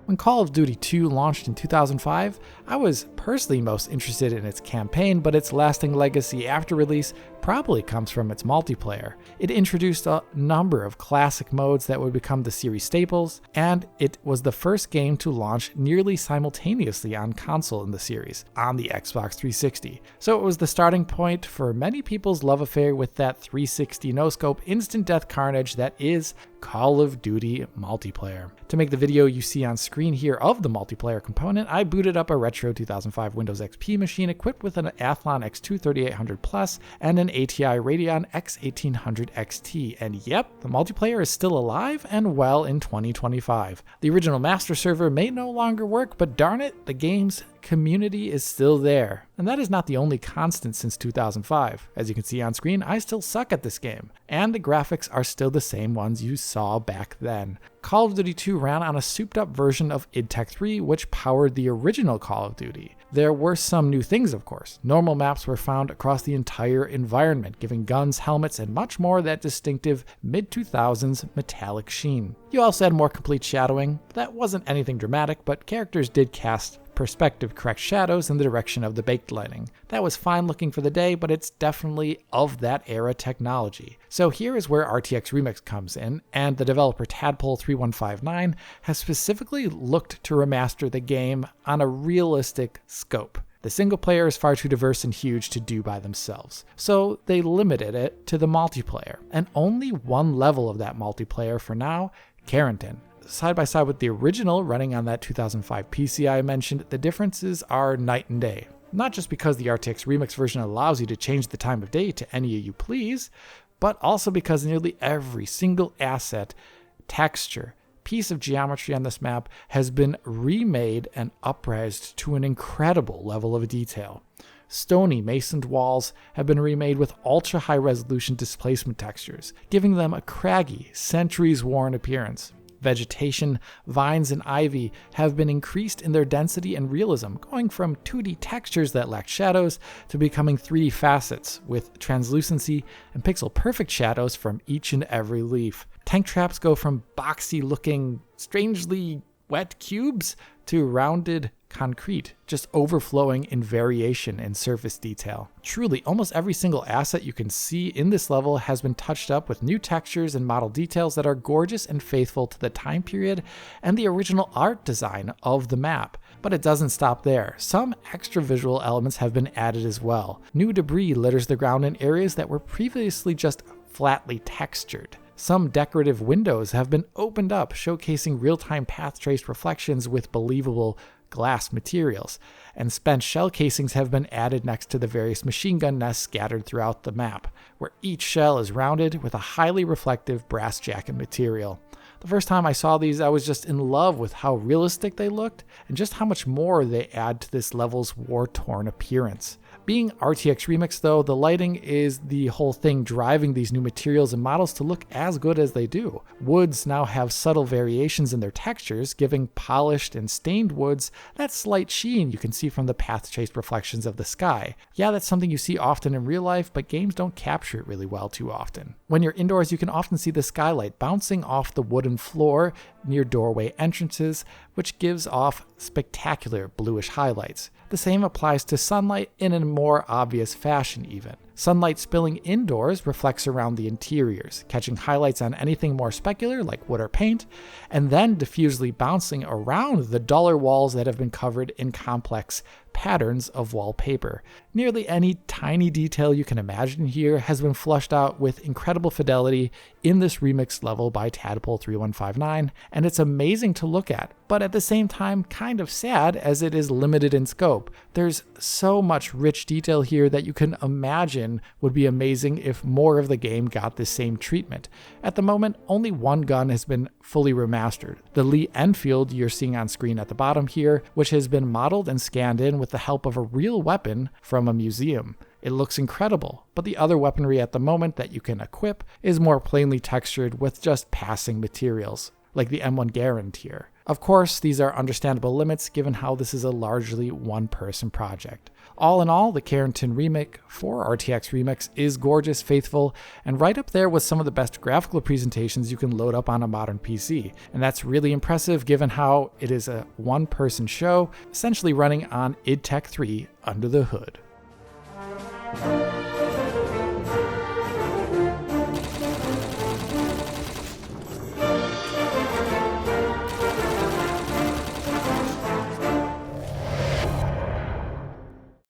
When Call of Duty 2 launched in 2005, I was personally most interested in its campaign, but its lasting legacy after release probably comes from its multiplayer. It introduced a number of classic modes that would become the series staples, and it was the first game to launch nearly simultaneously on console in the series, on the Xbox 360. So it was the starting point for many people's love affair with that 360 no-scope instant death carnage that is Call of Duty multiplayer. To make the video you see on screen here of the multiplayer component, I booted up a retro 2005 Windows XP machine equipped with an Athlon X2 3800 Plus and an ATI Radeon X1800 XT, and yep, the multiplayer is still alive and well in 2025. The original master server may no longer work, but darn it, the game's community is still there. And that is not the only constant since 2005. As you can see on screen, I still suck at this game, and the graphics are still the same ones you saw back then. Call of Duty 2 ran on a souped up version of id Tech 3, which powered the original Call of Duty. There were some new things, of course. Normal maps were found across the entire environment, giving guns, helmets, and much more that distinctive mid-2000s metallic sheen. You also had more complete shadowing. That wasn't anything dramatic, but characters did cast perspective correct shadows in the direction of the baked lighting. That was fine looking for the day, but it's definitely of that era technology. So here is where RTX Remix comes in, and the developer Tadpole3159 has specifically looked to remaster the game on a realistic scope. The single player is far too diverse and huge to do by themselves, so they limited it to the multiplayer, and only one level of that multiplayer for now, Carrington. Side by side with the original running on that 2005 PC I mentioned, the differences are night and day. Not just because the RTX Remix version allows you to change the time of day to any you please, but also because nearly every single asset, texture, piece of geometry on this map has been remade and upraised to an incredible level of detail. Stony masoned walls have been remade with ultra high resolution displacement textures, giving them a craggy, centuries-worn appearance. Vegetation, vines, and ivy have been increased in their density and realism, going from 2D textures that lacked shadows to becoming 3D facets with translucency and pixel-perfect shadows from each and every leaf. Tank traps go from boxy-looking, strangely wet cubes to rounded concrete, just overflowing in variation and surface detail. Truly, almost every single asset you can see in this level has been touched up with new textures and model details that are gorgeous and faithful to the time period and the original art design of the map. But it doesn't stop there. Some extra visual elements have been added as well. New debris litters the ground in areas that were previously just flatly textured. Some decorative windows have been opened up, showcasing real-time path traced reflections with believable glass materials, and spent shell casings have been added next to the various machine gun nests scattered throughout the map, where each shell is rounded with a highly reflective brass jacket material. The first time I saw these, I was just in love with how realistic they looked and just how much more they add to this level's war-torn appearance. Being RTX Remix though, the lighting is the whole thing driving these new materials and models to look as good as they do. Woods now have subtle variations in their textures, giving polished and stained woods that slight sheen you can see from the path-chased reflections of the sky. Yeah, that's something you see often in real life, but games don't capture it really well too often. When you're indoors, you can often see the skylight bouncing off the wooden floor near doorway entrances, which gives off spectacular bluish highlights. The same applies to sunlight in a more obvious fashion even. Sunlight spilling indoors reflects around the interiors, catching highlights on anything more specular like wood or paint, and then diffusely bouncing around the duller walls that have been covered in complex patterns of wallpaper. Nearly any tiny detail you can imagine here has been flushed out with incredible fidelity in this remix level by Tadpole3159, and it's amazing to look at, but at the same time kind of sad as it is limited in scope. There's so much rich detail here that you can imagine would be amazing if more of the game got the same treatment. At the moment, only one gun has been fully remastered, the Lee Enfield you're seeing on screen at the bottom here, which has been modeled and scanned in with the help of a real weapon from a museum. It looks incredible, but the other weaponry at the moment that you can equip is more plainly textured with just passing materials. like the M1 Guaranteer. Of course, these are understandable limits given how this is a largely one-person project. All in all, the Carrington remake for RTX Remix is gorgeous, faithful, and right up there with some of the best graphical presentations you can load up on a modern PC. And that's really impressive given how it is a one-person show, essentially running on id Tech 3 under the hood.